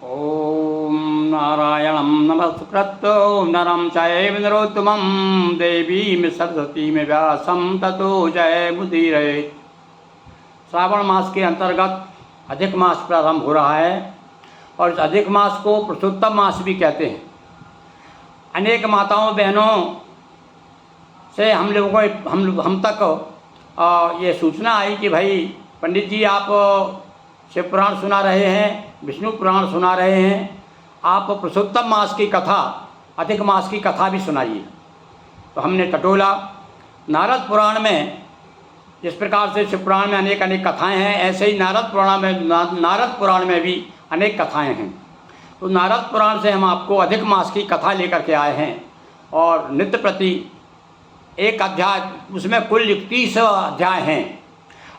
ओम नारायणं नमस्कृत्य नरं चैव नरोत्तमं देवीं सरस्वतीं व्यासं ततो जयमुदीरयेत्। श्रावण मास के अंतर्गत अधिक मास प्रारंभ हो रहा है और इस अधिक मास को पुरुषोत्तम मास भी कहते हैं। अनेक माताओं बहनों से हम लोगों को हम तक ये सूचना आई कि भाई पंडित जी आप शिव पुराण सुना रहे हैं, विष्णु पुराण सुना रहे हैं, आप पुरुषोत्तम मास की कथा, अधिक मास की कथा भी सुनाइए। तो हमने टटोला। नारद पुराण में जिस प्रकार से शिव पुराण में अनेक अनेक कथाएं हैं, ऐसे ही नारद पुराण में भी अनेक कथाएं हैं। तो नारद पुराण से हम आपको अधिक मास की कथा लेकर के आए हैं और नित्य प्रति एक अध्याय, उसमें कुल 31 अध्याय हैं।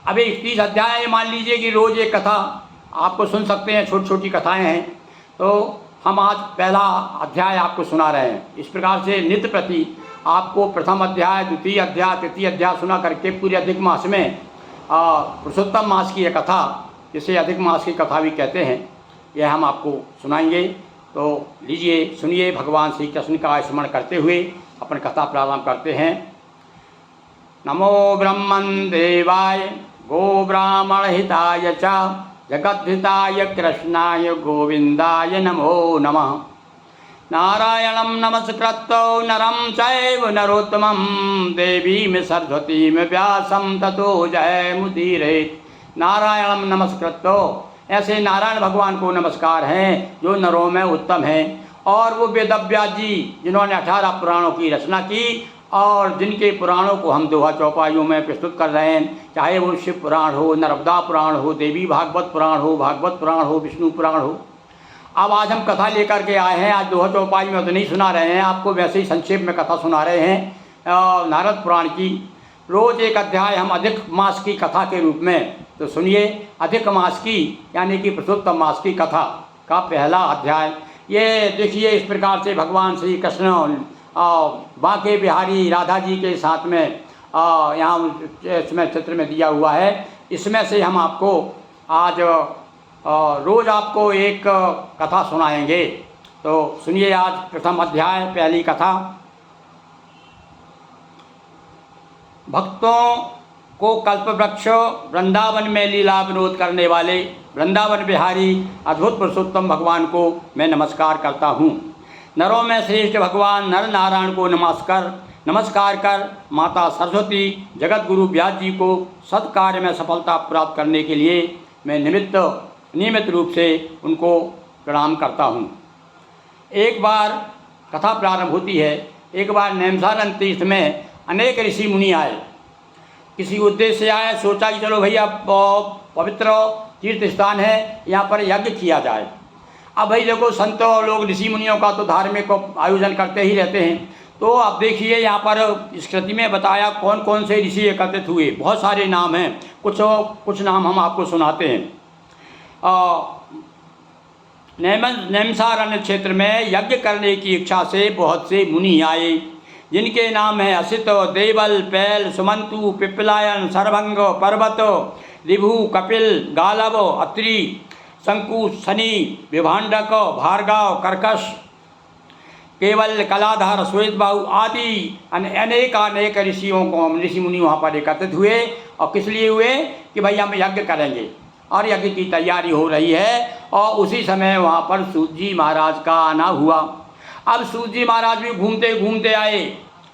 अब ये 31 अध्याय मान लीजिए कि रोज़ एक कथा आपको सुन सकते हैं, छोटी छोटी कथाएं हैं। तो हम आज पहला अध्याय आपको सुना रहे हैं। इस प्रकार से नित्य प्रति आपको प्रथम अध्याय, द्वितीय अध्याय, तृतीय अध्याय सुना करके पूरे अधिक मास में पुरुषोत्तम मास की यह कथा, जिसे अधिक मास की कथा भी कहते हैं, यह हम आपको सुनाएंगे। तो लीजिए सुनिए, भगवान श्री कृष्ण का स्मरण करते हुए अपन कथा प्रारंभ करते हैं। नमो ब्रह्मन् देवाय गो ब्राह्मण हिताय च जगद्धिताय कृष्णाय गोविंदाय नमो नमः। नारायणं नमस्कृत्य नरं चैव नरोत्तमं देवीं सरस्वतीं व्यासं ततो जयमुदीरयेत्। नारायणं नमस्कृत्य, ऐसे नारायण भगवान को नमस्कार हैं जो नरों में उत्तम हैं, और वो वेदव्यास जी जिन्होंने 18 पुराणों की रचना की और जिनके पुराणों को हम दोहा चौपाइयों में प्रस्तुत कर रहे हैं, चाहे वो शिव पुराण हो, नर्मदा पुराण हो, देवी भागवत पुराण हो, भागवत पुराण हो, विष्णु पुराण हो। अब आज हम कथा लेकर के आए हैं। आज दोहा चौपाई में तो नहीं सुना रहे हैं आपको, वैसे ही संक्षेप में कथा सुना रहे हैं नारद पुराण की। रोज़ एक अध्याय हम अधिक मास की कथा के रूप में। तो सुनिए, अधिक मास की यानी कि पुरुषोत्तम मास की कथा का पहला अध्याय। ये देखिए, इस प्रकार से भगवान श्री कृष्ण बांके बिहारी राधा जी के साथ में यहाँ इसमें चित्र में दिया हुआ है। इसमें से हम आपको आज रोज़ आपको एक कथा सुनाएंगे। तो सुनिए, आज प्रथम अध्याय, पहली कथा। भक्तों को कल्पवृक्ष वृंदावन में लीला विनोद करने वाले वृंदावन बिहारी अद्भुत पुरुषोत्तम भगवान को मैं नमस्कार करता हूँ। नरों में श्रेष्ठ भगवान नर नारायण को नमस्कार कर माता सरस्वती जगत गुरु व्यास जी को सत्कार्य में सफलता प्राप्त करने के लिए मैं नियमित रूप से उनको प्रणाम करता हूँ। एक बार कथा प्रारंभ होती है। एक बार नैमिषारण्य तीर्थ में अनेक ऋषि मुनि आए, किसी उद्देश्य से आए। सोचा कि चलो भैया पवित्र तीर्थ स्थान है, यहाँ पर यज्ञ किया जाए। अब भाई देखो, संतों लोग ऋषि मुनियों का तो धार्मिक आयोजन करते ही रहते हैं। तो अब देखिए, यहाँ पर इस कृति में बताया कौन कौन से ऋषि एकत्रित हुए। बहुत सारे नाम हैं, कुछ नाम हम आपको सुनाते हैं। नैमिषारण्य क्षेत्र में यज्ञ करने की इच्छा से बहुत से मुनि आए, जिनके नाम हैं असित, देवल, पैल, सुमंतु, पिप्पलायन, सरभंग, पर्वत, ऋभु, कपिल, गालव, अत्रि, शंकु, शनि, विभांडक, भार्गव, कर्कश, केवल, कलाधर, श्वेतबाहु आदि अनेक ऋषि मुनि वहाँ पर एकत्रित हुए। और किस लिए हुए कि भाई हम यज्ञ करेंगे, और यज्ञ की तैयारी हो रही है। और उसी समय वहाँ पर सूत जी महाराज का आना हुआ। अब सूत जी महाराज भी घूमते घूमते आए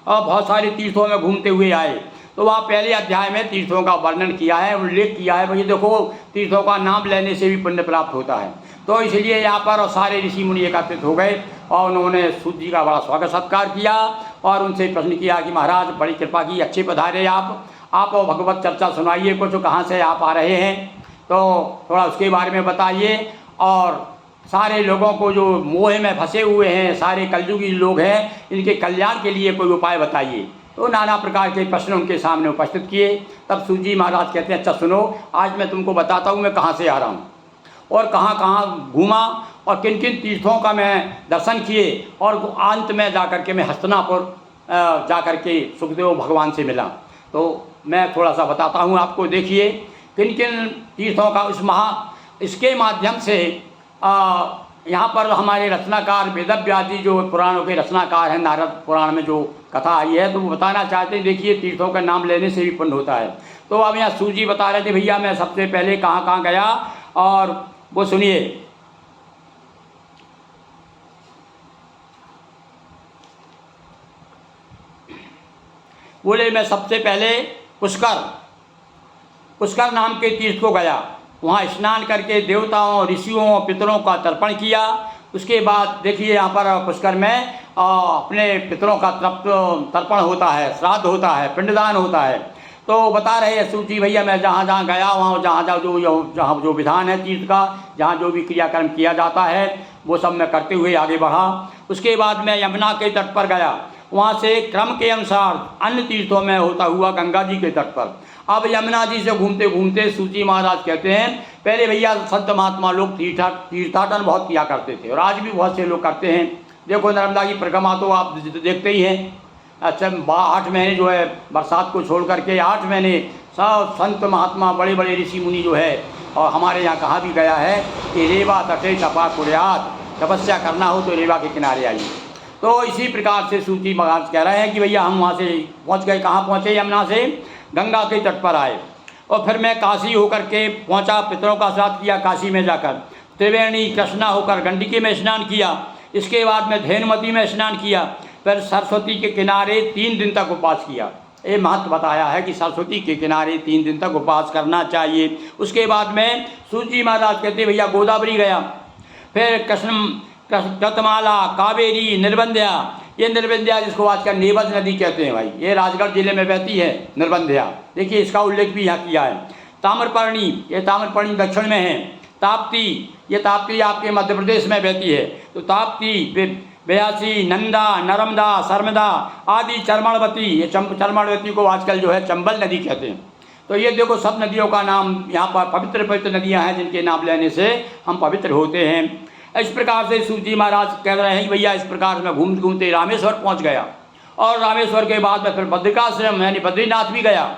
और बहुत सारे तीर्थों में घूमते हुए आए। तो वहाँ पहले अध्याय में तीर्थों का वर्णन किया है, उल्लेख किया है। भाई देखो, तीर्थों का नाम लेने से भी पुण्य प्राप्त होता है। तो इसलिए यहाँ पर सारे ऋषि मुनि एकत्रित हो गए और उन्होंने सूत जी का बड़ा स्वागत सत्कार किया और उनसे प्रश्न किया कि महाराज बड़ी कृपा की, अच्छे पधारे आप भगवत चर्चा सुनाइए, कुछ कहाँ से आप आ रहे हैं, तो थोड़ा उसके बारे में बताइए। और सारे लोगों को जो मोह में फंसे हुए हैं, सारे कलयुगी लोग हैं, इनके कल्याण के लिए कोई उपाय बताइए। तो नाना प्रकार के प्रश्न उनके सामने उपस्थित किए। तब सूत जी महाराज कहते हैं, अच्छा सुनो, आज मैं तुमको बताता हूँ मैं कहाँ से आ रहा हूँ और कहाँ कहाँ घूमा और किन किन तीर्थों का मैं दर्शन किए, और अंत में जाकर के मैं हस्तिनापुर जाकर के सुखदेव भगवान से मिला। तो मैं थोड़ा सा बताता हूँ आपको। देखिए, किन किन तीर्थों का इसके माध्यम से यहाँ पर हमारे रचनाकार वेदव्यास जी जो पुराणों के रचनाकार हैं, नारद पुराण में जो कथा आई है, तो वो बताना चाहते हैं, देखिए तीर्थों का नाम लेने से भी पुण्य होता है। तो अब यहाँ सूत जी बता रहे थे, भैया मैं सबसे पहले कहाँ कहाँ गया, और वो सुनिए। बोले मैं सबसे पहले पुष्कर नाम के तीर्थ को गया, वहाँ स्नान करके देवताओं, ऋषियों, पितरों का तर्पण किया। उसके बाद देखिए यहाँ पर पुष्कर में अपने पितरों का तर्पण होता है, श्राद्ध होता है, पिंडदान होता है। तो बता रहे हैं सूत जी, भैया मैं जहाँ जहाँ गया, वहाँ जहाँ जो विधान है तीर्थ का, जहाँ जो भी क्रियाक्रम किया जाता है वो सब मैं करते हुए आगे बढ़ा। उसके बाद मैं यमुना के तट पर गया, वहाँ से क्रम के अनुसार अन्य तीर्थों में होता हुआ गंगा जी के तट पर। अब यमुना जी से घूमते घूमते सूत जी महाराज कहते हैं, पहले भैया संत महात्मा लोग तीर्थाटन बहुत किया करते थे, और आज भी बहुत से लोग करते हैं। देखो नर्मदा की परिक्रमा तो आप देखते ही हैं। अच्छा 8 महीने जो है बरसात को छोड़ करके 8 महीने सब संत महात्मा, बड़े बड़े ऋषि मुनि जो है, और हमारे यहाँ कहा भी गया है कि रेवा तटे तपा कुर्यात, तपस्या करना हो तो रेवा के किनारे आइए। तो इसी प्रकार से सूत जी महाराज कह रहे हैं कि भैया हम वहाँ से पहुँच गए। कहाँ पहुँचे? यमुना से गंगा के तट पर आए, और फिर मैं काशी होकर के पहुँचा, पितरों का श्राद्ध किया काशी में जाकर। त्रिवेणी कृष्णा होकर गंडकी में स्नान किया। इसके बाद मैं धेनुमती में स्नान किया। फिर सरस्वती के किनारे 3 दिन तक उपवास किया। ये महत्व बताया है कि सरस्वती के किनारे 3 दिन तक उपवास करना चाहिए। उसके बाद में सूत जी महाराज कहते भैया गोदावरी गया, फिर कृतमाला, कावेरी, निर्बंध्या। ये निर्बंध्या जिसको आजकल नेवज नदी कहते हैं भाई, ये राजगढ़ जिले में बहती है निर्बंध्या। देखिए इसका उल्लेख भी यहाँ किया है। ताम्रपर्णी, ये ताम्रपर्णी दक्षिण में है। ताप्ती, ये ताप्ती आपके मध्य प्रदेश में बहती है। तो ताप्ती, ब्यासी, नंदा, नर्मदा, सरमदा आदि, चर्मणवती, ये चर्मणवती को आजकल जो है चंबल नदी कहते हैं। तो ये देखो सब नदियों का नाम यहाँ पर पवित्र पवित्र नदियाँ हैं, जिनके नाम लेने से हम पवित्र होते हैं। इस प्रकार से सूत जी महाराज कह रहे हैं कि भैया इस प्रकार मैं घूमते घूमते रामेश्वर पहुँच गया, और रामेश्वर के बाद में फिर बद्रिकाश्रम यानी बद्रीनाथ भी गया।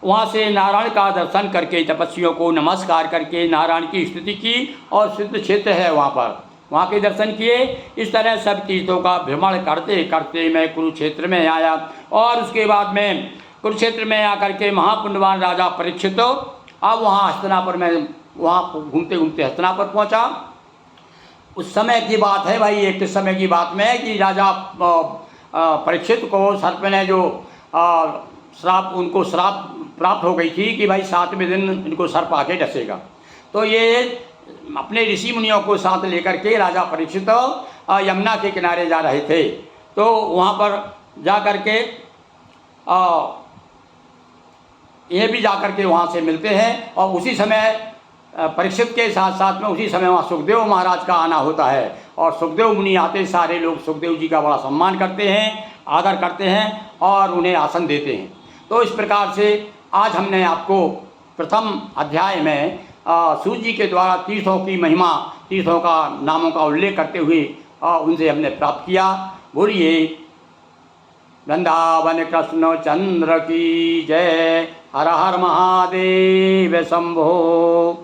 वहाँ से नारायण का दर्शन करके, तपस्वियों को नमस्कार करके नारायण की स्तुति की, और सिद्ध क्षेत्र है वहाँ पर, वहाँ के दर्शन किए। इस तरह सब तीर्थों का भ्रमण करते करते मैं कुरुक्षेत्र में आया, और उसके बाद में कुरुक्षेत्र में आकर के महापुण्यवान राजा परीक्षित, अब वहाँ हस्तिनापुर में, वहाँ घूमते घूमते हस्तिनापुर पहुँचा। उस समय की बात है भाई, एक समय की बात में है कि राजा परीक्षित को सर्प ने जो उनको श्राप प्राप्त हो गई थी कि भाई 7वें दिन इनको सर्प आके डसेगा। तो ये अपने ऋषि मुनियों को साथ लेकर के राजा परीक्षित यमुना के किनारे जा रहे थे। तो वहाँ पर जा कर के ये भी जा कर के वहाँ से मिलते हैं, और उसी समय परीक्षित के साथ साथ में उसी समय वहाँ सुखदेव महाराज का आना होता है। और सुखदेव मुनि आते सारे लोग सुखदेव जी का बड़ा सम्मान करते हैं, आदर करते हैं, और उन्हें आसन देते हैं। तो इस प्रकार से आज हमने आपको प्रथम अध्याय में सूत जी के द्वारा तीर्थों की महिमा, तीर्थों का नामों का उल्लेख करते हुए उनसे हमने प्राप्त किया। बोलिए वृंदावन कृष्ण चंद्र की जय। हर हर महादेव शंभो।